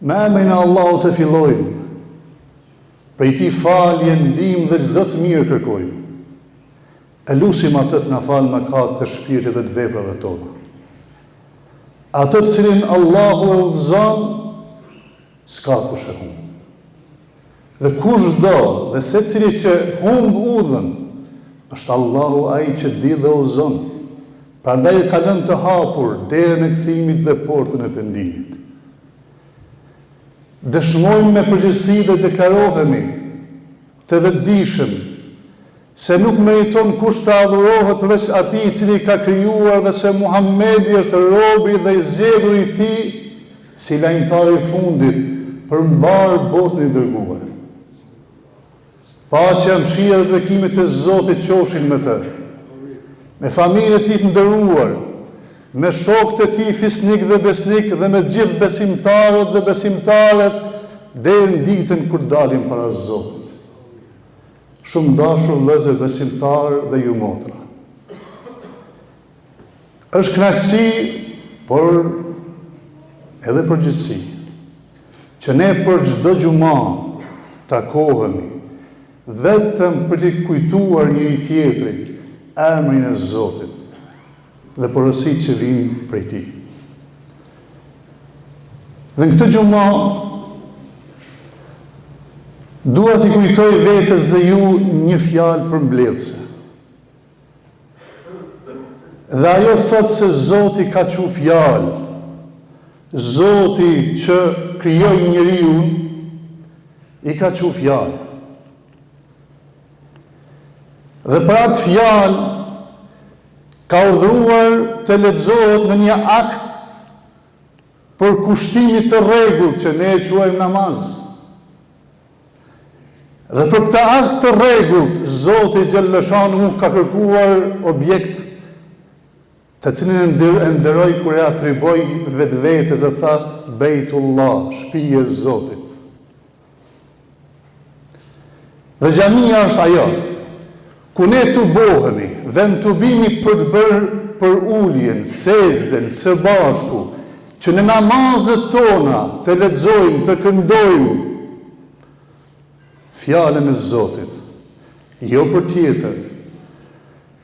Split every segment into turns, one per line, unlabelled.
Me emrin e Allahut të fillojmë, prej Tij falje, ndihmë dhe çdo të mirë kërkojmë. E lusim atë të na falë mëkatet të shpirtit dhe të veprave tona. Atë të cilin Allahu e udhëzon, s'ka kush e humb. Dhe kushdo dhe secili që humb udhën, është Allahu ai që di dhe udhëzon. Prandaj ka lënë të hapur derën e kthimit dhe portën e pendimit. Dëshmojmë me përgjegjësi dhe deklarohemi të vetëdijshëm se nuk meriton kush të adhurohet përveç atij i cili ka krijuar dhe se Muhamedi është robi dhe i zgjedhur i Tij si lajmëtar i fundit për mbar botën e dërguar. Paqja, mëshira dhe bekimet e Zotit qofshin me të, me familjen e Tij të nderuar, me shokët e Tij fisnik dhe besnik dhe me gjithë besimtarët dhe besimtaret deri në ditën kur dalim para Zotit. Shumë dashur vëllezër besimtarë dhe ju motra. Është kënaqësi, por edhe përgjegjësi, që ne për çdo xumë takohemi vetëm për të kujtuar njëri tjetrit emrin e Zotit dhe porositë që vijnë prej Tij. Dhe në këtë xumë dua t'i kujtoj vetes dhe ju një fjalë përmbledhëse. Dhe ajo thot se Zoti ka qu fjalë, Zoti që krijoi njeriu i ka qu fjalë. Dhe për atë fjalë ka urdhëruar të lexohet në një akt për kushtimit të rregullt që ne e quajmë namaz. Dhe për këtë akt të rregullt, Zoti Gjallëshanu ka kërkuar objekt të cilin e nderoi kur e atriboi vetvetes e tha Bejtullah, shtëpia e Zotit. Dhe xhamia është ajo ku ne të bohemi, vend të bimi për të bërë për uljen, sezdën, së bashku, që në namazet tona të lexojmë, të këndojmë fjalën e Zotit, jo për tjetër,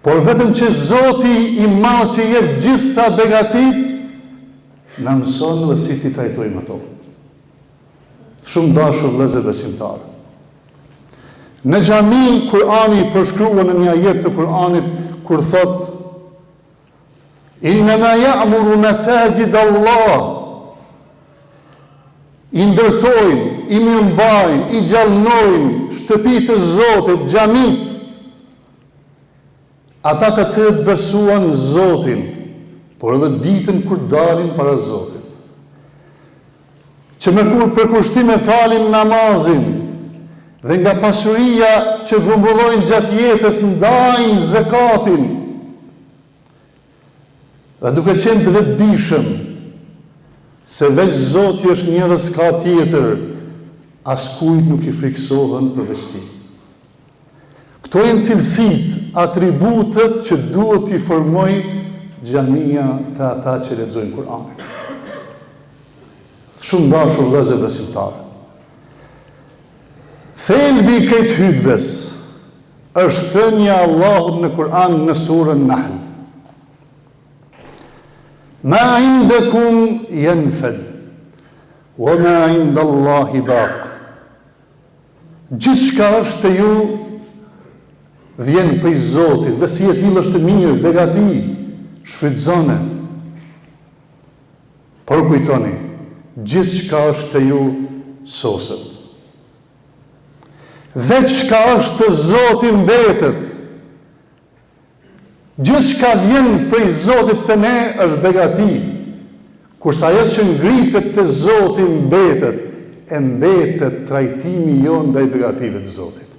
por vetëm që Zoti i madh që jep gjitha begatit, na mëson dhe si t'i trajtojmë ato. Shumë dashur vëllezër besimtarë. Në xhami Kur'ani përshkruan në një ajet të Kur'anit kur thot: "Innama ya'muru masajid Allah", i ndërtojnë, i mirëmbajnë, i gjallënojnë shtëpitë e Zotit, xhamit, ata të cilët besuan Zotin, por edhe ditën kur dalin para Zotit. Që me kur për kushtim e falin namazin, dhe nga pasuria që grumbullojnë gjatë jetës ndajnë zakatin, dhe duke qenë të vetëdijshëm se veç Zoti është një dhe s'ka tjetër, askujt nuk i friksohen për vesti. Këto janë cilësitë, atributet që duhet t'i formoj xhamia të ata që lexojnë Kur'anin. Shumë dashur vëllezër besimtarë. Thelbi i këtij hutbes është thënia e Allahut në Kur'an në surën Nahl. Ma indakum yanfad, wa ma inda Allahi baq. Gjithçka është te ju vjen prej Zotit, dhe si e tillë është mirë, begati, shfrytëzone. Por kujtoni, gjithçka është te ju soset. Veçka është të Zotit mbetet. Gjithçka vjen prej Zotit të ne është begati, kurse ajo që ngritet te Zoti mbetet, e mbetet trajtimi jon ndaj begative të Zotit.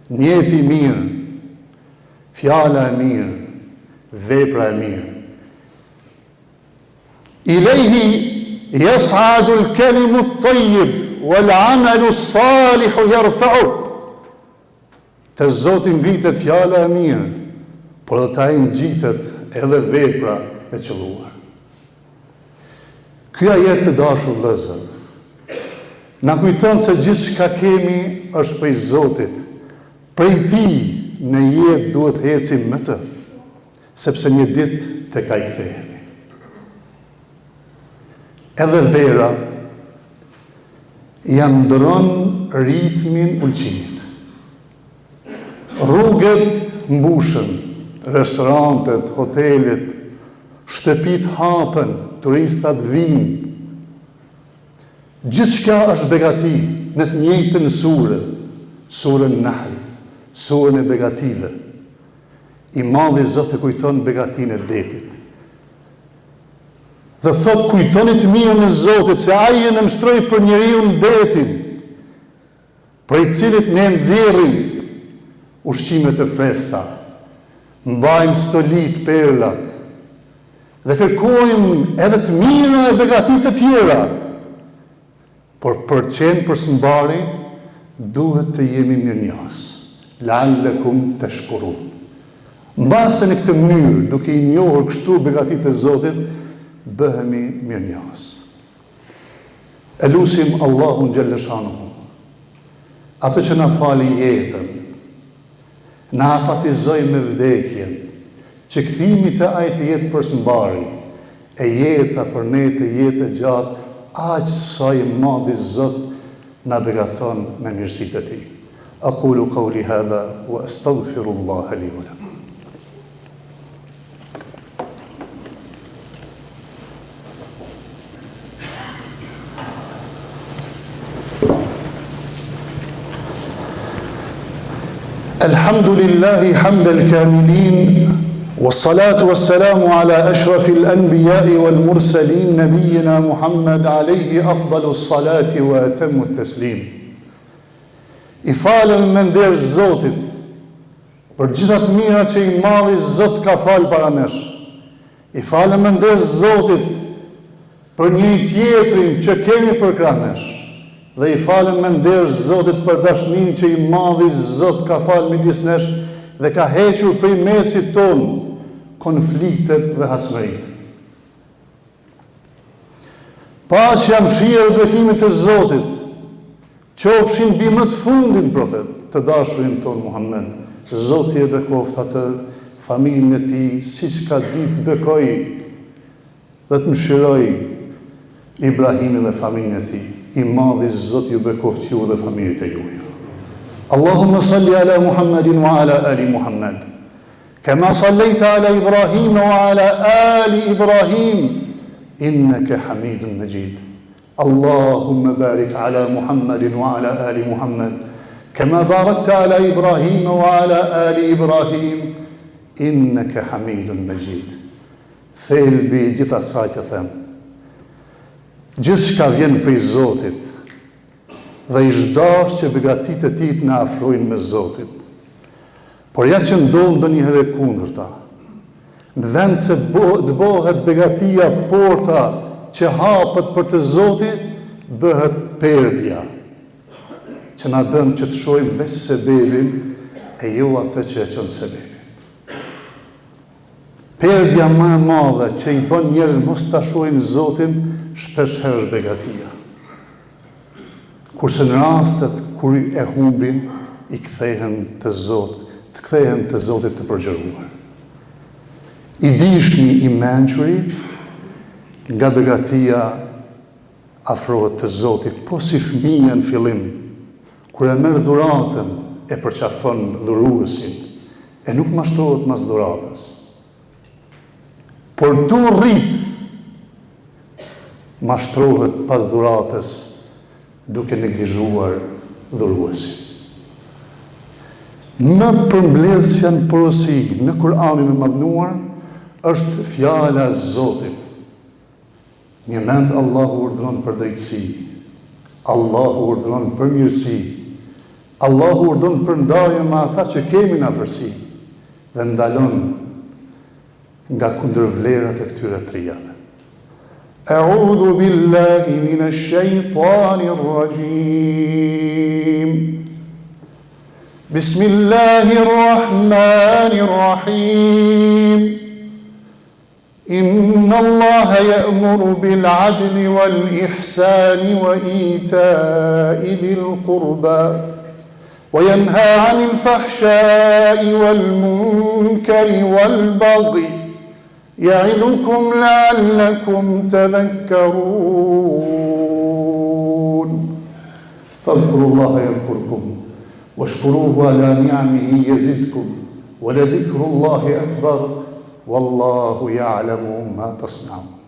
Njeti i mirë, fjala e mirë, vepra e mirë. Ilehi yas'adu al-kalimu at-tayyib wal-'amalu as-salihu yarfa'u. Te Zoti ngritet fjala e mirë, por dhe ta ngjitet edhe vepra e qelluar. Ky ajet të dashur vëllezër na kujton se gjithçka kemi është prej Zotit. Prej Tij në jetë duhet ecim me të, sepse një ditë tek ai kthehemi. Edhe vera janë ndron ritmin ulqimit. Rrugët mbushen, restorantet, hotelet, shtëpit hapen, turistat vinë. Gjithçka është begati në të njëjtën sure, surën Nahl, surën e begative. I Madhi Zot e kujton begatinë e detit. Dhe thot kujtonit mirën e Zotit se ai e nënshtroi për njeriu detin, për i cilit ne nxjerrim ushqime të freskëta, mbajmë stolit, perlat, dhe kërkojmë edhe të mira e begatit të tjera, por për qenë për sëmbari, duhet të jemi mirënjohës, la'allakum tashkurun. Mbase në këtë mënyrë, duke i njohur kështu begatit e Zotit, bëhemi mirënjohës. E lusim Allahun xhalla shanuhu, atë që na fali jetën, na afatizoi me vdekjen, që kthimi të ai të jetë përshëmbari, e jeta për ne të jetë e gjatë, aq sa i Madhi Zot na begaton me mirësitë e Tij. Aqulu qawli hadha wa astaghfirullaha li wa lakum. Alhamdulillahi hamdal kamilin. والصلاة والسلام على أشرف الأنبياء والمرسلين نبينا محمد عليه أفضل الصلاة وأتم التسليم. I falem me nder Zotit për gjithat mira që i Madhi Zot ka falë para nesh. I falem me nder Zotit për një tjetrin që kemi përkrah nesh. Dhe i falem me nder Zotit për dashnin që i Madhi Zot ka falë midis nesh dhe ka hequr prej mesit tonë konfliktet dhe hasmërit. Paqja, mëshira dhe bekimet e Zotit qofshin mbi më të fundin profet, të dashurin ton Muhammed. Zoti e bekoft atë, familjen e tij, siç ka ditë bekoi dhe të mëshiroj Ibrahimin dhe familjen e tij. I Madhi Zot ju bekoft ju dhe familjet e juaj. Allahumma salli ala Muhammedin wa ala ali Muhammed. كما صليت على إبراهيم وعلى آل إبراهيم إنك حميد مجيد. اللهم بارك على محمد وعلى آل محمد كما باركت على إبراهيم وعلى آل إبراهيم إنك حميد مجيد. Thelbi gjitha sa që them, gjithçka vjen prej Zotit dhe i zhdash që begatit e tij na afrojnë me Zotin. Por ja që ndonë ndonjëherë kundërta, në vend se të bëhet begatia porta që hapet për të Zotit, bëhet perdja, që na bën që të shohim veç sebebin e jo atë që e çon sebebin. Perdja më e madhe që i bën njerëz mos ta shohin Zotin, shpesh herë është begatia. Kurse në rastet kur e humbin, i kthehen te Zoti, të kthehen te Zoti të përgjëruar. I dishmi i mençuri nga begatia afrohet te Zoti, po si fëmia në fillim, kur e merr dhuratën e përqafon dhuruesin, e nuk mashtrohet mas dhuratës. Por do rrit, mashtrohet pas dhuratës duke neglizhuar dhuruesin. Në përmbledhjen porosi në Kur'anin e Madhnuar është fjala e Zotit. Një mend Allahu urdhëron për drejtësi, Allahu urdhëron për mirësi, Allahu urdhëron për ndarje me ata që kemi në afërsi dhe ndalon nga kundërvlerat e këtyre trijave. A'udhu billahi minash shaitanir rajim. Bismillahir rahmanir rahim. إن الله يأمر بالعدل والإحسان وإيتاء ذي القربى وينهى عن الفحشاء والمنكر والبغي يعظكم لعلكم تذكرون فاذكروا الله يذكركم واشكروه على نعمه يزدكم ولذكر الله أكبر والله يعلم ما تصنعون